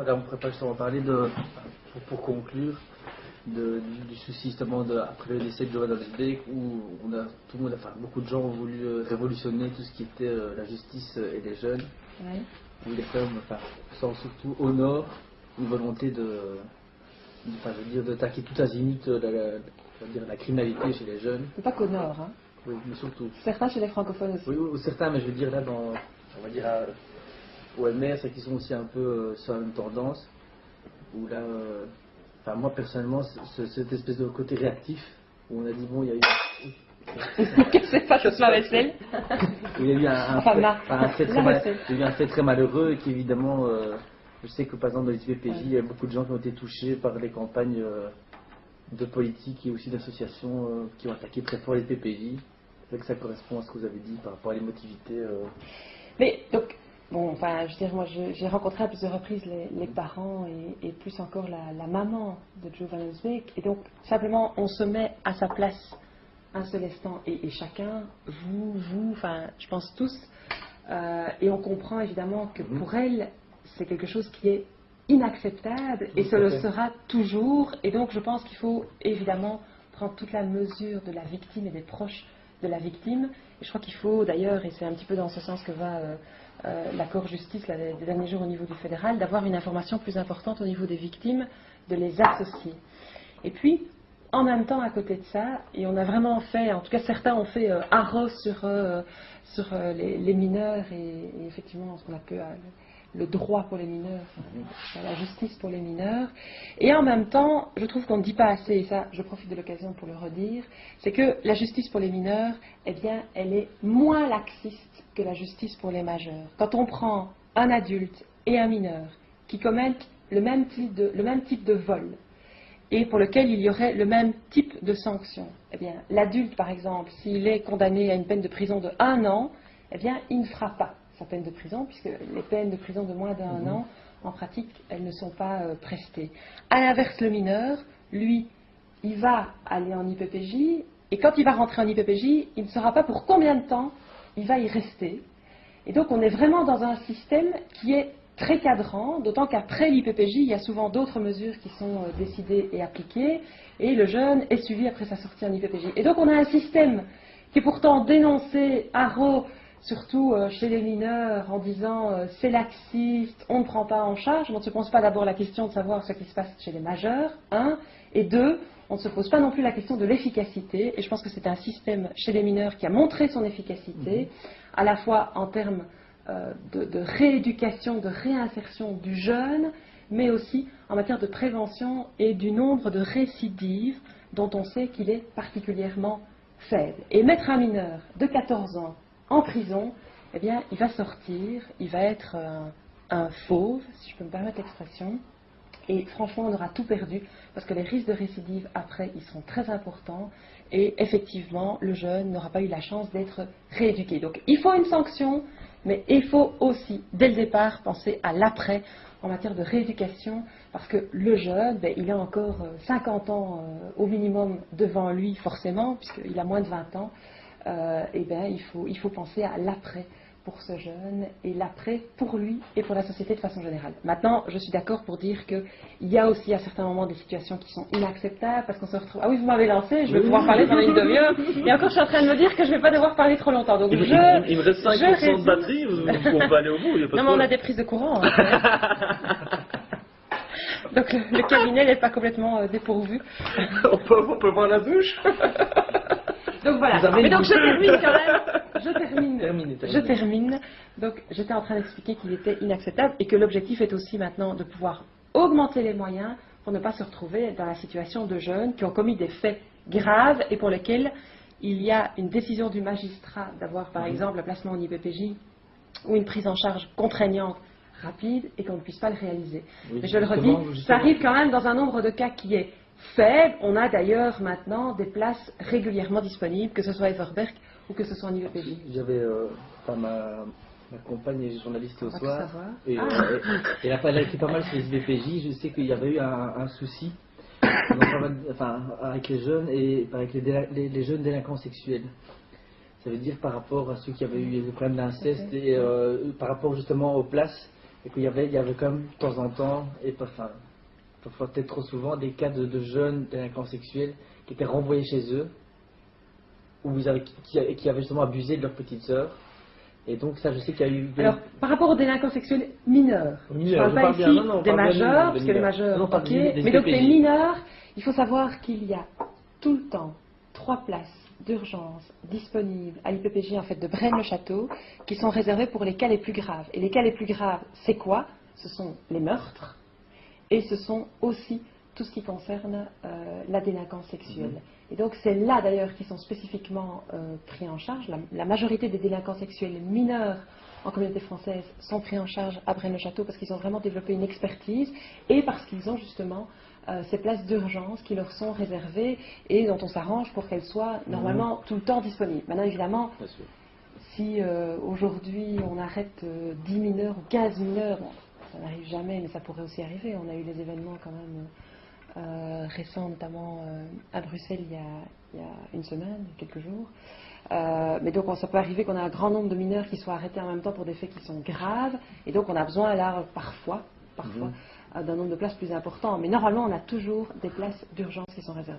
Là, on pourrait justement parler pour conclure, du souci justement après le décès de Jovan Osbeek, où tout le monde, enfin beaucoup de gens ont voulu révolutionner tout ce qui était la justice et les jeunes. Oui. Où les femmes, sont surtout au nord, une volonté d'attaquer tout azimut la criminalité chez les jeunes. C'est pas qu'au nord, hein. Oui, mais surtout. Certains chez les francophones aussi. Oui, certains, mais je veux dire là on va dire au MR, c'est qu'ils sont aussi un peu sur la même tendance. Où là, moi personnellement, cette espèce de côté réactif, où on a dit bon, il y a eu. Que c'est pas toute ma vaisselle. Où il y a eu un fait très malheureux et qui évidemment, je sais que par exemple dans les IPPJ, il y a beaucoup de gens qui ont été touchés par les campagnes de politique et aussi d'associations qui ont attaqué très fort les PPJ. C'est vrai que ça correspond à ce que vous avez dit par rapport à l'émotivité. Mais donc, bon, je veux dire, moi j'ai rencontré à plusieurs reprises les parents et plus encore la maman de Jovan Osbeek. Et donc, simplement, on se met à sa place un seul instant et chacun, je pense tous, et on comprend évidemment que pour elle, c'est quelque chose qui est inacceptable et ce le sera toujours. Et donc, je pense qu'il faut évidemment prendre toute la mesure de la victime et des proches de la victime. Et je crois qu'il faut d'ailleurs, et c'est un petit peu dans ce sens que va l'accord justice des derniers jours au niveau du fédéral, d'avoir une information plus importante au niveau des victimes, de les associer. Et puis, en même temps, à côté de ça, et on a vraiment fait, en tout cas certains ont fait arros sur les mineurs et effectivement ce qu'on appelle le droit pour les mineurs, la justice pour les mineurs. Et en même temps, je trouve qu'on ne dit pas assez, et ça je profite de l'occasion pour le redire, c'est que la justice pour les mineurs, eh bien, elle est moins laxiste que la justice pour les majeurs. Quand on prend un adulte et un mineur qui commettent le même type de vol, et pour lequel il y aurait le même type de sanction. Eh bien, l'adulte, par exemple, s'il est condamné à une peine de prison de 1 an, eh bien, il ne fera pas sa peine de prison, puisque les peines de prison de moins d'1 an, en pratique, elles ne sont pas prestées. À l'inverse, le mineur, lui, il va aller en IPPJ, et quand il va rentrer en IPPJ, il ne saura pas pour combien de temps il va y rester. Et donc, on est vraiment dans un système qui est très cadrant, d'autant qu'après l'IPPJ, il y a souvent d'autres mesures qui sont décidées et appliquées, et le jeune est suivi après sa sortie en IPPJ. Et donc on a un système qui est pourtant dénoncé à RAW, surtout chez les mineurs, en disant c'est laxiste, on ne prend pas en charge, on ne se pose pas d'abord la question de savoir ce qui se passe chez les majeurs, 1, et 2, on ne se pose pas non plus la question de l'efficacité, et je pense que c'est un système chez les mineurs qui a montré son efficacité, à la fois en termes de rééducation, de réinsertion du jeune, mais aussi en matière de prévention et du nombre de récidives dont on sait qu'il est particulièrement faible. Et mettre un mineur de 14 ans en prison, eh bien, il va sortir, il va être un fauve, si je peux me permettre l'expression, et franchement, on aura tout perdu, parce que les risques de récidive après, ils seront très importants, et effectivement, le jeune n'aura pas eu la chance d'être rééduqué. Donc, il faut une sanction, mais il faut aussi, dès le départ, penser à l'après en matière de rééducation, parce que le jeune, il a encore 50 ans au minimum devant lui, forcément, puisqu'il a moins de 20 ans, il faut penser à l'après pour ce jeune, et l'après pour lui et pour la société de façon générale. Maintenant, je suis d'accord pour dire qu'il y a aussi à certains moments des situations qui sont inacceptables, parce qu'on se retrouve... Ah oui, vous m'avez lancé, je vais pouvoir parler pendant une demi-heure, et encore je suis en train de me dire que je ne vais pas devoir parler trop longtemps. Donc il me reste 5% de batterie, on va aller au bout. Non, mais on a des prises de courant. Donc le cabinet n'est pas complètement dépourvu. On peut voir la douche. Donc voilà, mais donc je termine quand même, je termine. Donc j'étais en train d'expliquer qu'il était inacceptable et que l'objectif est aussi maintenant de pouvoir augmenter les moyens pour ne pas se retrouver dans la situation de jeunes qui ont commis des faits graves et pour lesquels il y a une décision du magistrat d'avoir par exemple un placement en IPPJ ou une prise en charge contraignante rapide et qu'on ne puisse pas le réaliser. Oui, mais je le redis, ça arrive quand même dans un nombre de cas qui est faible. On a d'ailleurs maintenant des places régulièrement disponibles, que ce soit à Everberg ou que ce soit en IEPJ. J'avais ma compagne est journaliste au soir et elle a écrit pas mal sur les IBPJ. Je sais qu'il y avait eu un souci avec les jeunes et avec les jeunes délinquants sexuels. Ça veut dire par rapport à ceux qui avaient eu des problèmes d'inceste et par rapport justement aux places et qu'il y avait quand même de temps en temps, et parfois peut-être trop souvent, des cas de jeunes délinquants sexuels qui étaient renvoyés chez eux, qui avaient justement abusé de leur petite sœur. Et donc ça, je sais qu'il y a eu... Alors, par rapport aux délinquants sexuels mineurs, je ne parle pas ici des majeurs, parce que les majeurs, ok, mais donc les mineurs, il faut savoir qu'il y a tout le temps 3 places d'urgence disponibles à l'IPPJ en fait de Braine-le-Château qui sont réservées pour les cas les plus graves. Et les cas les plus graves, c'est quoi? Ce sont les meurtres et ce sont aussi tout ce qui concerne la délinquance sexuelle. Et donc c'est là d'ailleurs qu'ils sont spécifiquement pris en charge. La majorité des délinquants sexuels mineurs en communauté française sont pris en charge à Braine-le-Château parce qu'ils ont vraiment développé une expertise et parce qu'ils ont justement ces places d'urgence qui leur sont réservées et dont on s'arrange pour qu'elles soient normalement tout le temps disponibles. Maintenant évidemment, si aujourd'hui on arrête 10 mineurs ou 15 mineurs, bon, ça n'arrive jamais mais ça pourrait aussi arriver. On a eu des événements quand même récents, notamment à Bruxelles il y a une semaine, quelques jours. Mais donc ça peut arriver qu'on a un grand nombre de mineurs qui soient arrêtés en même temps pour des faits qui sont graves et donc on a besoin là parfois d'un nombre de places plus important. Mais normalement on a toujours des places d'urgence qui sont réservées.